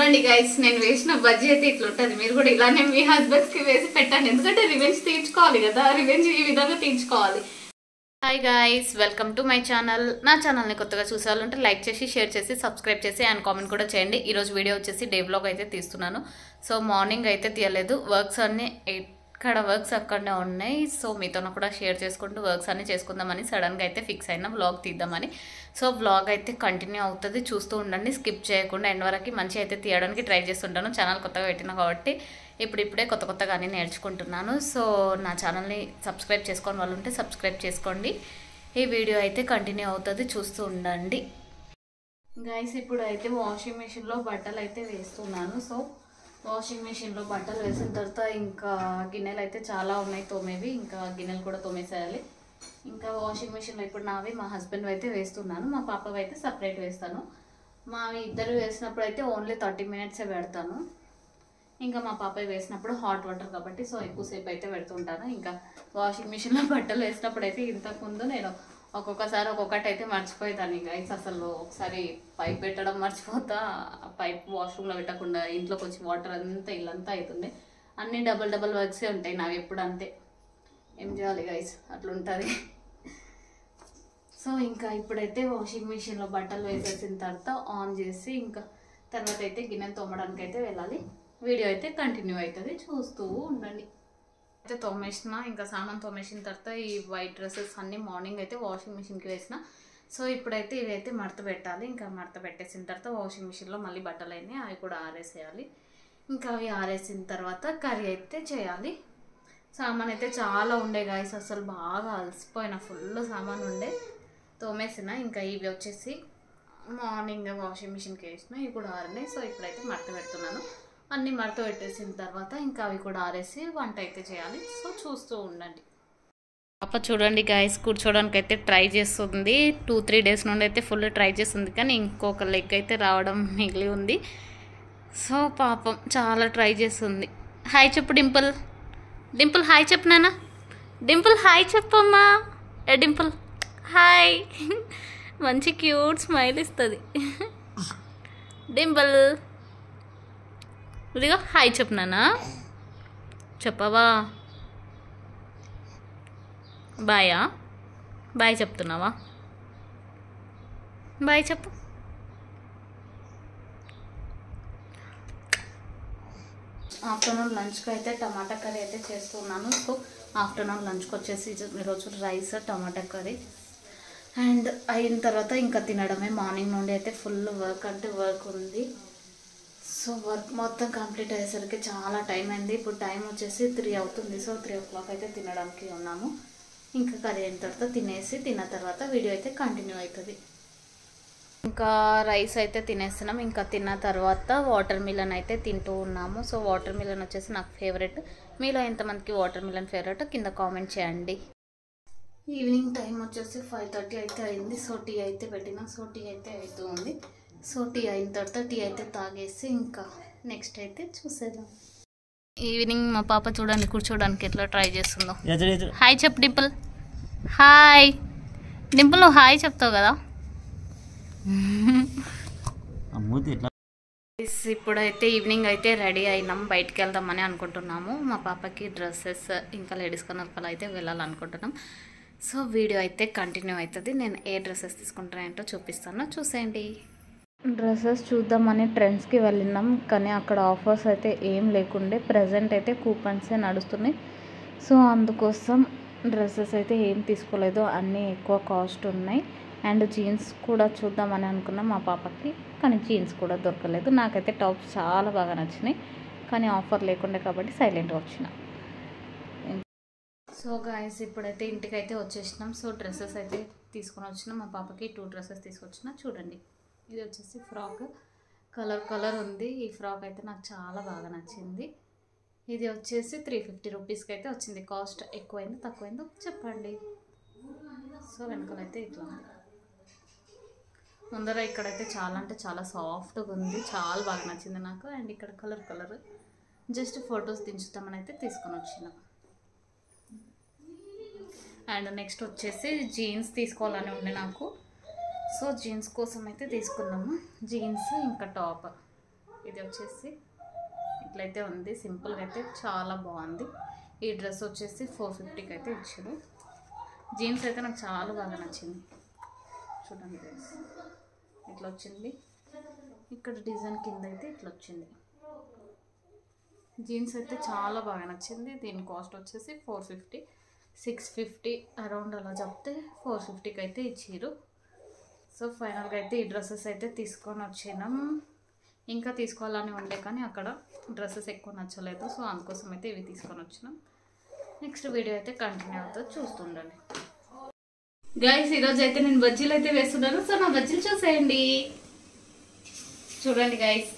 చెప్పండి గైస్, నేను వేసిన బజ్జీ అయితే ఇట్లా ఉంటుంది. మీరు కూడా ఇలానే మీ హస్బెండ్స్కి వేసి పెట్టండి, ఎందుకంటే రివెంజ్ తీర్చుకోవాలి కదా, రివెంజ్ ఈ విధంగా తీర్చుకోవాలి. Hi guys, welcome to my channel. నా ఛానల్ని కొత్తగా చూసాలంటే లైక్ చేసి, షేర్ చేసి, సబ్స్క్రైబ్ చేసి అండ్ కామెంట్ కూడా చేయండి. ఈరోజు వీడియో వచ్చేసి డే వ్లాగ్ అయితే తీస్తున్నాను. సో మార్నింగ్ అయితే తీయలేదు, వర్క్స్ అన్నీ ఇక్కడ వర్క్స్ అక్కడనే ఉన్నాయి. సో మీతో కూడా షేర్ చేసుకుంటూ వర్క్స్ అన్నీ చేసుకుందామని సడన్గా అయితే ఫిక్స్ అయినా వ్లాగ్ తీద్దామని. సో వ్లాగ్ అయితే కంటిన్యూ అవుతుంది, చూస్తూ ఉండండి, స్కిప్ చేయకుండా ఎండ్ వరకు మంచి అయితే తీయడానికి ట్రై చేస్తుంటాను. ఛానల్ కొత్తగా పెట్టినా కాబట్టి ఇప్పుడే కొత్తగా అన్నీ నేర్చుకుంటున్నాను. సో నా ఛానల్ని సబ్స్క్రైబ్ చేసుకొని వాళ్ళు ఉంటే సబ్స్క్రైబ్ చేసుకోండి. ఈ వీడియో అయితే కంటిన్యూ అవుతుంది, చూస్తూ ఉండండి గైస్. ఇప్పుడు అయితే వాషింగ్ మెషిన్లో బట్టలు అయితే వేస్తున్నాను. సో వాషింగ్ మెషిన్లో బట్టలు వేసిన తర్వాత ఇంకా గిన్నెలు అయితే చాలా ఉన్నాయి తోమేవి, ఇంకా గిన్నెలు కూడా తోమేసేయాలి. ఇంకా వాషింగ్ మెషిన్లో ఇప్పుడు నావి మా హస్బెండ్ అయితే వేస్తున్నాను, మా పాపవి అయితే సపరేట్ వేస్తాను. మావి ఇద్దరు వేసినప్పుడు అయితే ఓన్లీ 30 మినిట్సే పెడతాను. ఇంకా మా పాప వేసినప్పుడు హాట్ వాటర్ కాబట్టి సో ఎక్కువసేపు అయితే పెడుతుంటాను. ఇంకా వాషింగ్ మిషన్లో బట్టలు వేసినప్పుడు అయితే ఇంతకుముందు నేను ఒక్కొక్కసారి ఒక్కొక్కటి అయితే మర్చిపోయేదాన్ని గైస్. అసలు ఒకసారి పైప్ పెట్టడం మర్చిపోతా, పైప్ వాష్రూమ్లో పెట్టకుండా ఇంట్లోకి వచ్చి వాటర్ అంతా ఇల్లంతా అవుతుంది. అన్నీ డబల్ వర్క్సే ఉంటాయి నావి ఎప్పుడు, అంతే. ఏం చేయాలి గైస్, అట్లుంటుంది. సో ఇంకా ఇప్పుడైతే వాషింగ్ మిషన్లో బట్టలు వేసేసిన తర్వాత ఆన్ చేసి ఇంకా తర్వాత అయితే గిన్నెలు తోమడానికి అయితే వెళ్ళాలి. వీడియో అయితే కంటిన్యూ అవుతుంది, చూస్తూ ఉండండి. అయితే తోమేసిన, ఇంకా స్నానం తోమేసిన తర్వాత ఈ వైట్ డ్రెస్సెస్ అన్నీ మార్నింగ్ అయితే వాషింగ్ మిషన్కి వేసిన. సో ఇప్పుడైతే ఇవైతే మడత పెట్టాలి. ఇంకా మడత పెట్టేసిన తర్వాత వాషింగ్ మిషన్లో మళ్ళీ బట్టలు అయినాయి, అవి కూడా ఆరేసేయాలి. ఇంకా అవి ఆరేసిన తర్వాత కర్రీ అయితే చేయాలి. సామాన్ అయితే చాలా ఉండే గాయస్, అసలు బాగా అలసిపోయిన, ఫుల్ సామాన్ ఉండే తోమేసిన. ఇంకా ఇవి వచ్చేసి మార్నింగ్ వాషింగ్ మిషన్కి వేసిన, ఇవి కూడా ఆరినాయి. సో ఇప్పుడైతే మడత పెడుతున్నాను. అన్నీ మడత పెట్టేసిన తర్వాత ఇంకా అవి కూడా ఆరేసి వంట అయితే చేయాలి. సో చూస్తూ ఉండండి. పాప చూడండి గాయస్, కూర్చోడానికి అయితే ట్రై చేస్తుంది. 2-3 డేస్ నుండి అయితే ఫుల్ ట్రై చేస్తుంది, కానీ ఇంకొక లెగ్ అయితే రావడం మిగిలి ఉంది. సో పాపం చాలా ట్రై చేస్తుంది. హాయ్ చెప్పు డింపుల్, డింపుల్ హాయ్ చెప్పు నాన్న, డింపుల్ హాయ్ చెప్పమ్మా, డింపుల్ హాయ్. మంచి క్యూట్ స్మైల్ ఇస్తుంది డింపుల్. ఇదిగో హాయ్ చెప్పు నాన్న, చెప్పవా? బాయా, బాయ్ చెప్తున్నావా? బాయ్ చెప్పు. ఆఫ్టర్నూన్ లంచ్కి అయితే టమాటా కర్రీ అయితే చేస్తున్నాను. సో ఆఫ్టర్నూన్ లంచ్కి వచ్చేసి ఈరోజు రైస్, టమాటా కర్రీ అండ్ అయిన తర్వాత ఇంకా తినడమే. మార్నింగ్ నుండి అయితే ఫుల్ వర్క్ అంటే వర్క్ ఉంది. సో వర్క్ మొత్తం కంప్లీట్ అయ్యేసరికి చాలా టైం అయింది. ఇప్పుడు టైం వచ్చేసి 3 అవుతుంది. సో 3 o'clock అయితే తినడానికి ఉన్నాము. ఇంకా కర్రీ అయిన తర్వాత తిన్న తర్వాత వీడియో అయితే కంటిన్యూ అవుతుంది. ఇంకా రైస్ అయితే తినేస్తున్నాం. ఇంకా తిన్న తర్వాత వాటర్ మిలన్ అయితే తింటూ ఉన్నాము. సో వాటర్ మిలన్ వచ్చేసి నాకు ఫేవరెట్. మీలో ఎంతమందికి వాటర్ మిలన్ ఫేవరెట్ కింద కామెంట్ చేయండి. ఈవినింగ్ టైం వచ్చేసి 5:30 అయితే అయింది. సో టీ అయితే పెట్టినా. సో టీ అయితే అవుతూ ఉంది. సో టీ అయిన తర్వాత టీ అయితే తాగేసి ఇంకా నెక్స్ట్ అయితే చూసేద్దాం. ఈవినింగ్ మా పాప చూడండి కూర్చోడానికి ఎట్లా ట్రై చేస్తుందో. హాయ్ చెప్పు డింపుల్, హాయ్. డింపుల్ నువ్వు హాయ్ చెప్తావు కదా. ఇప్పుడైతే ఈవినింగ్ అయితే రెడీ అయినాం, బయటికి వెళ్దామని అనుకుంటున్నాము. మా పాపకి డ్రెస్సెస్ ఇంకా లేడీస్ కలర్ అయితే వెళ్ళాలనుకుంటున్నాం. సో వీడియో అయితే కంటిన్యూ అవుతుంది. నేను ఏ డ్రెస్సెస్ తీసుకుంటానేంటో చూపిస్తాను, చూసేయండి. డ్రెస్సెస్ చూద్దామని ట్రెండ్స్కి వెళ్ళినాం, కానీ అక్కడ ఆఫర్స్ అయితే ఏం లేకుండే. ప్రజెంట్ అయితే కూపన్సే నడుస్తున్నాయి. సో అందుకోసం డ్రెస్సెస్ అయితే ఏం తీసుకోలేదు, అన్నీ ఎక్కువ కాస్ట్ ఉన్నాయి. అండ్ జీన్స్ కూడా చూద్దామని అనుకున్నాం మా పాపకి, కానీ జీన్స్ కూడా దొరకలేదు. నాకైతే టాప్స్ చాలా బాగా నచ్చినాయి, కానీ ఆఫర్ లేకుండే కాబట్టి సైలెంట్గా వచ్చిన. సో గాయస్ ఇప్పుడైతే ఇంటికి అయితే వచ్చేసినాం. సో డ్రెస్సెస్ అయితే తీసుకొని వచ్చినాం. మా పాపకి 2 డ్రెస్సెస్ తీసుకొచ్చిన. చూడండి, ఇది వచ్చేసి ఫ్రాక్, కలర్ ఉంది. ఈ ఫ్రాక్ అయితే నాకు చాలా బాగా నచ్చింది. ఇది వచ్చేసి 350 రూపీస్కి అయితే వచ్చింది. కాస్ట్ ఎక్కువైంది తక్కువైందో చెప్పండి. సో వెనకాలైతే ఇట్లా ఉంది. ముందర ఇక్కడైతే చాలా అంటే చాలా సాఫ్ట్గా ఉంది, చాలా బాగా నచ్చింది నాకు. అండ్ ఇక్కడ కలర్ జస్ట్ ఫొటోస్ దించుతామని అయితే తీసుకొని వచ్చిన. అండ్ నెక్స్ట్ వచ్చేసి జీన్స్ తీసుకోవాలని ఉండే నాకు. సో జీన్స్ కోసం అయితే తీసుకున్నాము, జీన్స్ ఇంకా టాప్. ఇది వచ్చేసి ఇట్లయితే ఉంది, సింపుల్గా అయితే చాలా బాగుంది. ఈ డ్రెస్ వచ్చేసి 450కి అయితే ఇచ్చారు. జీన్స్ అయితే నాకు చాలా బాగా నచ్చింది. చూడండి గైస్, ఇట్లా వచ్చింది. ఇక్కడ డిజైన్ కింద అయితే ఇట్లా వచ్చింది. జీన్స్ అయితే చాలా బాగా నచ్చింది. దీని కాస్ట్ వచ్చేసి 450, 650 అరౌండ్ అలా చెప్తే 450కి అయితే ఇచ్చారు. సో ఫైనల్గా అయితే ఈ డ్రెస్సెస్ అయితే తీసుకొని వచ్చినాం. ఇంకా తీసుకోవాలని ఉండే కానీ అక్కడ డ్రెస్సెస్ ఎక్కువ నచ్చలేదు. సో అందుకోసం అయితే ఇవి తీసుకొని వచ్చినాం. నెక్స్ట్ వీడియో అయితే కంటిన్యూ అవుతుంది, చూస్తుండండి. గైస్, ఈరోజు అయితే నేను బజ్జీలు అయితే వేస్తున్నాను. సో నా బజ్జీలు చూసేయండి. చూడండి గైస్,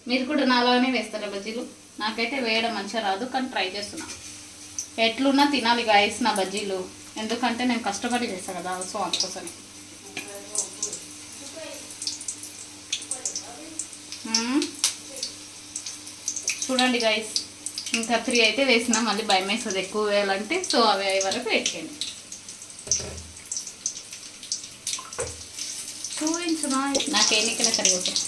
మీరు కూడా నాలాగానే వేస్తారా బజ్జీలు? నాకైతే వేయడం మంచిగా రాదు, కానీ ట్రై చేస్తున్నా. ఎట్లున్నా తినాలి గైస్ నా బజ్జీలు, ఎందుకంటే నేను కష్టపడి వేస్తాను కదా. సో అందుకోసం చూడండి గైస్, ఇంకా 3 అయితే వేసినా మళ్ళీ భయం వేస్తుంది ఎక్కువ వేయాలంటే. సో అవి అయ్యే వరకు వేసేయండి. చూపించునా నాకేమిక్కడ సరిపోతుంది.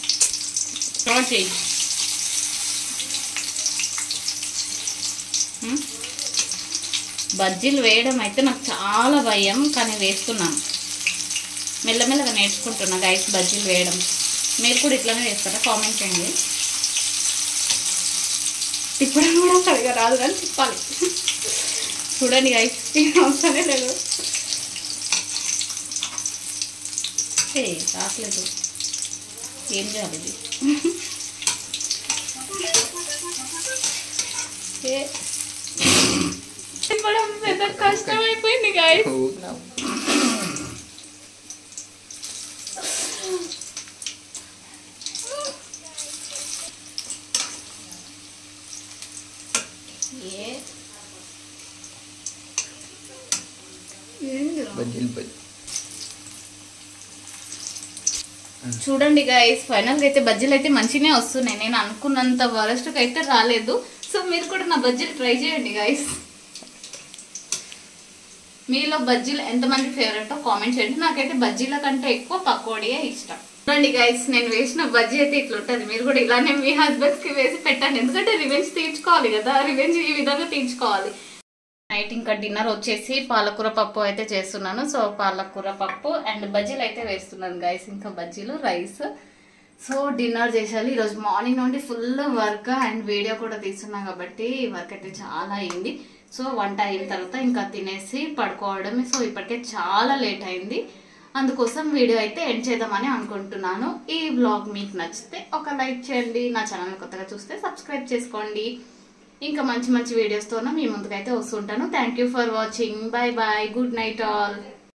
బజ్జీలు వేయడం అయితే నాకు చాలా భయం, కానీ వేస్తున్నాను. మెల్లమెల్లగా నేర్చుకుంటున్నా గైస్ బజ్జీలు వేయడం. మీరు కూడా ఇట్లానే వేస్తారా? కామెంట్ చేయండి. తిప్పడం కూడా సరిగా రాదు కానీ తిప్పాలి. చూడండి గైస్, అవసరమే లేదు. రాట్లేదు, ఏం చేయాలి ఇది? తిప్పడం పెద్ద కష్టం అయిపోయింది గైస్. చూడండి గైస్, ఫైనల్గా అయితే బజ్జీలు అయితే మంచిగానే వస్తున్నాయి. నేను అనుకున్నంత వరస్ట్గా అయితే రాలేదు. సో మీరు కూడా నా బజ్జీలు ట్రై చేయండి గైస్. మీలో బజ్జీలు ఎంతమంది ఫేవరెటో కామెంట్ చేయండి. నాకైతే బజ్జీల కంటే ఎక్కువ పకోడీయే ఇష్టం. చూడండి గైస్, నేను వేసిన బజ్జీ అయితే ఇట్లా ఉంటుంది. మీరు కూడా ఇలానే మీ హస్బెండ్స్కి వేసి పెట్టండి, ఎందుకంటే రివెంజ్ తీర్చుకోవాలి కదా. రివెంజ్ ఈ విధంగా తీర్చుకోవాలి. నైట్ ఇంకా డిన్నర్ వచ్చేసి పాలకూర పప్పు అయితే చేస్తున్నాను. సో పాలకూర పప్పు అండ్ బజ్జీలు అయితే వేస్తున్నాను గైస్. ఇంకా బజ్జీలు, రైస్. సో డిన్నర్ చేసేయాలి. ఈరోజు మార్నింగ్ నుండి ఫుల్ వర్క్ అండ్ వీడియో కూడా తీస్తున్నాను కాబట్టి వర్క్ అయితే చాలా అయింది. సో వంట అయిన తర్వాత ఇంకా తినేసి పడుకోవడమే. సో ఇప్పటికే చాలా లేట్ అయింది, అందుకోసం వీడియో అయితే ఎండ్ చేద్దామని అనుకుంటున్నాను. ఈ వ్లాగ్ మీకు నచ్చితే ఒక లైక్ చేయండి. నా ఛానల్ కొత్తగా చూస్తే సబ్స్క్రైబ్ చేసుకోండి. ఇంకా మంచి మంచి వీడియోస్తో మీ ముందుకైతే వస్తుంటాను. Thank you for watching. Bye bye. Good night all.